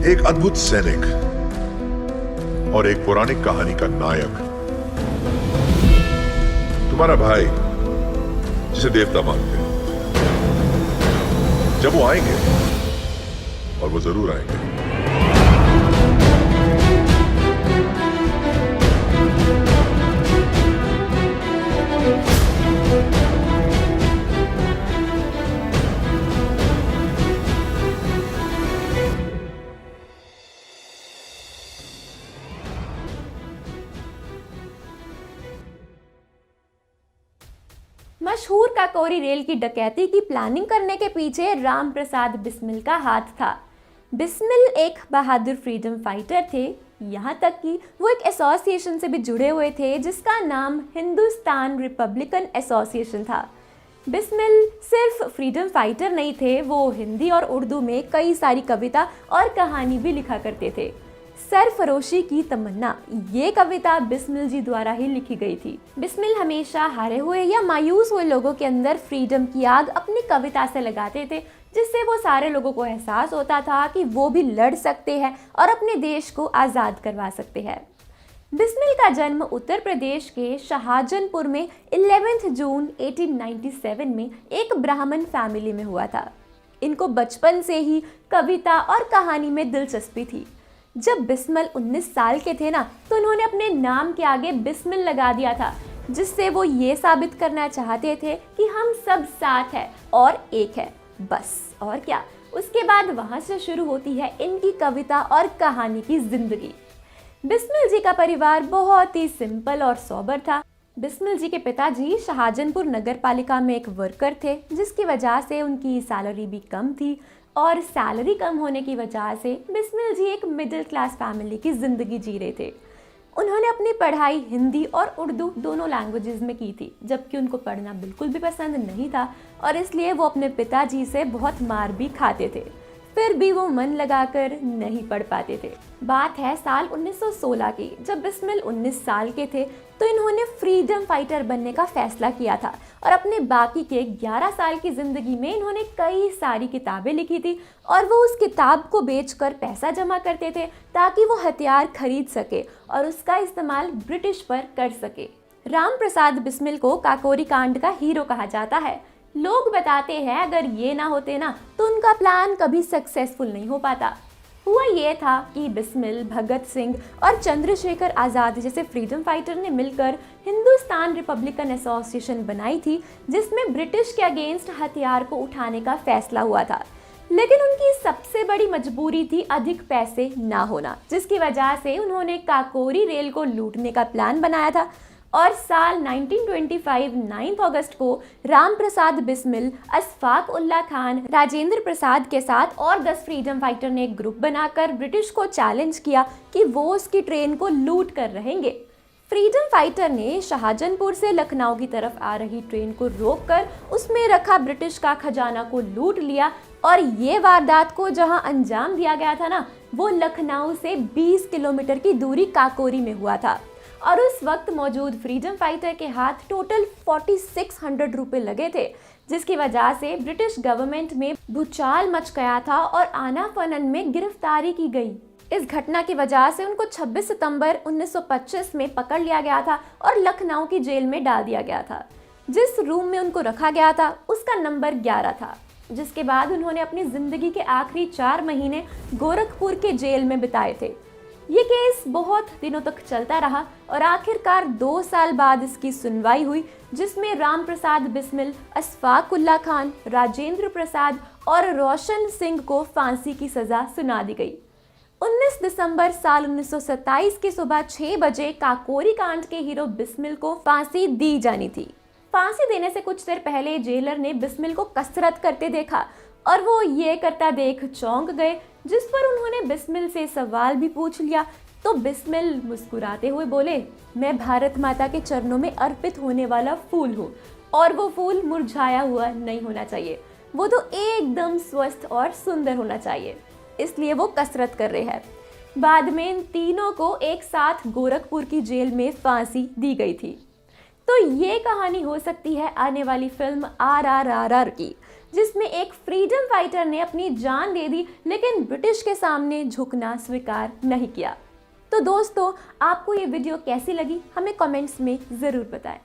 एक अद्भुत सैनिक और एक पौराणिक कहानी का नायक, तुम्हारा भाई जिसे देवता मानते हैं, जब वो आएंगे, और वो जरूर आएंगे, मशहूर काकोरी रेल की डकैती की प्लानिंग करने के पीछे राम प्रसाद बिस्मिल का हाथ था। बिस्मिल एक बहादुर फ्रीडम फाइटर थे, यहाँ तक कि वो एक एसोसिएशन से भी जुड़े हुए थे जिसका नाम हिंदुस्तान रिपब्लिकन एसोसिएशन था। बिस्मिल सिर्फ फ्रीडम फाइटर नहीं थे, वो हिंदी और उर्दू में कई सारी कविता और कहानी भी लिखा करते थे। सरफरोशी की तमन्ना, ये कविता बिस्मिल जी द्वारा ही लिखी गई थी। बिस्मिल हमेशा हारे हुए या मायूस हुए लोगों के अंदर फ्रीडम की आग अपनी कविता से लगाते थे, जिससे वो सारे लोगों को एहसास होता था कि वो भी लड़ सकते हैं और अपने देश को आज़ाद करवा सकते हैं। बिस्मिल का जन्म उत्तर प्रदेश के शाहजहानपुर में 11 जून 1897 में एक ब्राह्मण फैमिली में हुआ था। इनको बचपन से ही कविता और कहानी में दिलचस्पी थी। जब बिस्मिल 19 साल के थे ना, तो उन्होंने अपने नाम के आगे बिस्मिल लगा दिया था, जिससे वो ये साबित करना चाहते थे कि हम सब साथ हैं और एक है, बस और क्या। उसके बाद वहाँ से शुरू होती है इनकी कविता और कहानी की जिंदगी। बिस्मिल जी का परिवार बहुत ही सिंपल और सोबर था। बिस्मिल जी के पिताजी शाहजहानपुर नगर पालिका में एक वर्कर थे, जिसकी वजह से उनकी सैलरी भी कम थी, और सैलरी कम होने की वजह से बिस्मिल जी एक मिडिल क्लास फैमिली की ज़िंदगी जी रहे थे। उन्होंने अपनी पढ़ाई हिंदी और उर्दू दोनों लैंग्वेजेस में की थी, जबकि उनको पढ़ना बिल्कुल भी पसंद नहीं था और इसलिए वो अपने पिताजी से बहुत मार भी खाते थे। फिर भी वो मन लगाकर नहीं पढ़ पाते थे। बात है साल 1916 की, जब बिस्मिल 19 साल के थे तो इन्होंने फ्रीडम फाइटर बनने का फैसला किया था और अपने बाकी के 11 साल की ज़िंदगी में इन्होंने कई सारी किताबें लिखी थी और वो उस किताब को बेचकर पैसा जमा करते थे ताकि वो हथियार खरीद सके और उसका इस्तेमाल ब्रिटिश पर कर सके। राम प्रसाद बिस्मिल को काकोरी कांड का हीरो कहा जाता है। लोग बताते हैं अगर ये ना होते ना तो उनका प्लान कभी सक्सेसफुल नहीं हो पाता। हुआ ये था कि बिस्मिल, भगत सिंह और चंद्रशेखर आज़ाद जैसे फ्रीडम फाइटर ने मिलकर हिंदुस्तान रिपब्लिकन एसोसिएशन बनाई थी, जिसमें ब्रिटिश के अगेंस्ट हथियार को उठाने का फैसला हुआ था। लेकिन उनकी सबसे बड़ी मजबूरी थी अधिक पैसे ना होना, जिसकी वजह से उन्होंने काकोरी रेल को लूटने का प्लान बनाया था। और साल 1925 9 अगस्त को राम प्रसाद बिस्मिल, अशफाक उल्ला खान, राजेंद्र प्रसाद के साथ और 10 फ्रीडम फाइटर ने एक ग्रुप बनाकर ब्रिटिश को चैलेंज किया कि वो उसकी ट्रेन को लूट कर रहेंगे। फ्रीडम फाइटर ने शाहजहानपुर से लखनऊ की तरफ आ रही ट्रेन को रोककर उसमें रखा ब्रिटिश का खजाना को लूट लिया और ये वारदात को जहां अंजाम दिया गया था ना, वो लखनऊ से 20 किलोमीटर की दूरी काकोरी में हुआ था। और उस वक्त मौजूद फ्रीडम फाइटर के हाथ टोटल 4600 रुपये लगे थे, जिसकी वजह से ब्रिटिश गवर्नमेंट में भूचाल मच गया था और आना फनन में गिरफ्तारी की गई। इस घटना की वजह से उनको 26 सितंबर 1925 में पकड़ लिया गया था और लखनऊ की जेल में डाल दिया गया था। जिस रूम में उनको रखा गया था उसका नंबर 11 था। जिसके बाद उन्होंने अपनी जिंदगी के आखिरी 4 महीने गोरखपुर के जेल में बिताए थे। ये केस बहुत दिनों तक चलता रहा और आखिरकार 2 साल बाद इसकी सुनवाई हुई, जिसमें राम प्रसाद बिस्मिल, अशफाक उल्ला खान, राजेंद्र प्रसाद और रोशन सिंह को फांसी की सजा सुना दी गई। 19 दिसंबर साल 1927 की सुबह 6 बजे काकोरी कांड के हीरो बिस्मिल को फांसी दी जानी थी। फांसी देने से कुछ देर पहले जेलर ने बिस्मिल को कसरत करते देखा और वो ये करता देख चौंक गए, जिस पर उन्होंने बिस्मिल से सवाल भी पूछ लिया। तो बिस्मिल मुस्कुराते हुए बोले, मैं भारत माता के चरणों में अर्पित होने वाला फूल हूँ और वो फूल मुरझाया हुआ नहीं होना चाहिए, वो तो एकदम स्वस्थ और सुंदर होना चाहिए, इसलिए वो कसरत कर रहे हैं। बाद में इन तीनों को एक साथ गोरखपुर की जेल में फांसी दी गई थी। तो ये कहानी हो सकती है आने वाली फिल्म RRR की, जिसमें एक फ्रीडम फाइटर ने अपनी जान दे दी लेकिन ब्रिटिश के सामने झुकना स्वीकार नहीं किया। तो दोस्तों, आपको ये वीडियो कैसी लगी हमें कमेंट्स में ज़रूर बताएं।